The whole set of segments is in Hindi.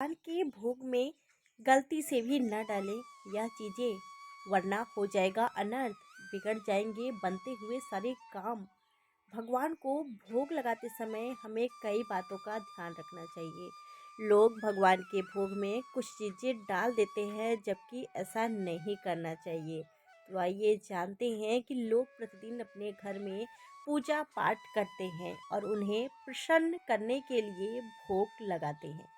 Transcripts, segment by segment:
पान के भोग में गलती से भी न डालें यह चीज़ें, वरना हो जाएगा अनर्थ, बिगड़ जाएंगे बनते हुए सारे काम। भगवान को भोग लगाते समय हमें कई बातों का ध्यान रखना चाहिए। लोग भगवान के भोग में कुछ चीज़ें डाल देते हैं, जबकि ऐसा नहीं करना चाहिए। तो आइए जानते हैं कि लोग प्रतिदिन अपने घर में पूजा पाठ करते हैं और उन्हें प्रसन्न करने के लिए भोग लगाते हैं।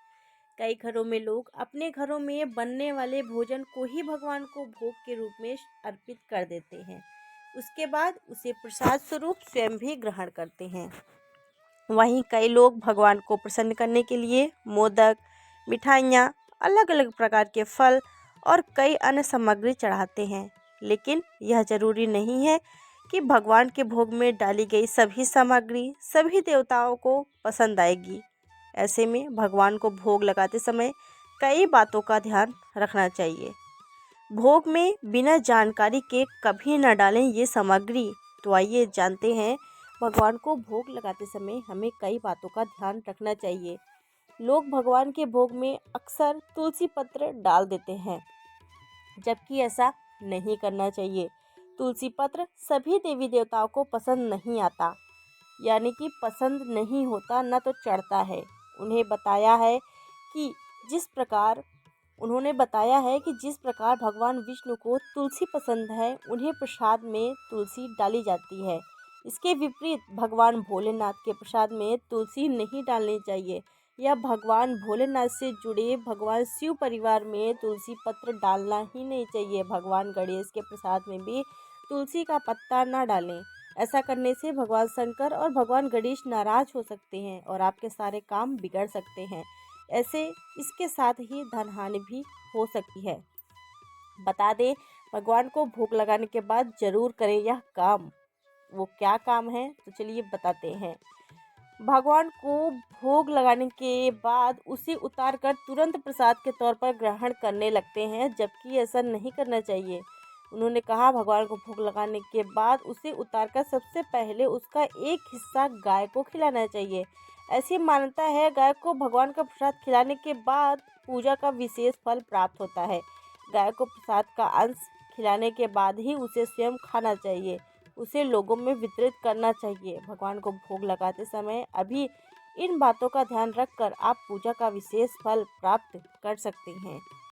कई घरों में लोग अपने घरों में बनने वाले भोजन को ही भगवान को भोग के रूप में अर्पित कर देते हैं। उसके बाद उसे प्रसाद स्वरूप स्वयं भी ग्रहण करते हैं। वहीं कई लोग भगवान को प्रसन्न करने के लिए मोदक, मिठाइयाँ, अलग अलग प्रकार के फल और कई अन्य सामग्री चढ़ाते हैं। लेकिन यह जरूरी नहीं है कि भगवान के भोग में डाली गई सभी सामग्री सभी देवताओं को पसंद आएगी। ऐसे में भगवान को भोग लगाते समय कई बातों का ध्यान रखना चाहिए। भोग में बिना जानकारी के कभी न डालें ये सामग्री। तो आइए जानते हैं, भगवान को भोग लगाते समय हमें कई बातों का ध्यान रखना चाहिए। लोग भगवान के भोग में अक्सर तुलसी पत्र डाल देते हैं, जबकि ऐसा नहीं करना चाहिए। तुलसी पत्र सभी देवी देवताओं को पसंद नहीं आता, यानी कि पसंद नहीं होता, न तो चढ़ता है। उन्होंने बताया है कि जिस प्रकार भगवान विष्णु को तुलसी पसंद है, उन्हें प्रसाद में तुलसी डाली जाती है। इसके विपरीत भगवान भोलेनाथ के प्रसाद में तुलसी नहीं डालनी चाहिए। यह भगवान भोलेनाथ से जुड़े भगवान शिव परिवार में तुलसी पत्र डालना ही नहीं चाहिए। भगवान गणेश के प्रसाद में भी तुलसी का पत्ता ना डालें। ऐसा करने से भगवान शंकर और भगवान गणेश नाराज हो सकते हैं और आपके सारे काम बिगड़ सकते हैं। ऐसे इसके साथ ही धन हानि भी हो सकती है। बता दें, भगवान को भोग लगाने के बाद जरूर करें यह काम। वो क्या काम है, तो चलिए बताते हैं। भगवान को भोग लगाने के बाद उसे उतारकर तुरंत प्रसाद के तौर पर ग्रहण करने लगते हैं, जबकि ऐसा नहीं करना चाहिए। उन्होंने कहा, भगवान को भोग लगाने के बाद उसे उतारकर सबसे पहले उसका एक हिस्सा गाय को खिलाना चाहिए। ऐसी मान्यता है, गाय को भगवान का प्रसाद खिलाने के बाद पूजा का विशेष फल प्राप्त होता है। गाय को प्रसाद का अंश खिलाने के बाद ही उसे स्वयं खाना चाहिए, उसे लोगों में वितरित करना चाहिए। भगवान को भोग लगाते समय अभी इन बातों का ध्यान रखकर आप पूजा का विशेष फल प्राप्त कर सकते हैं।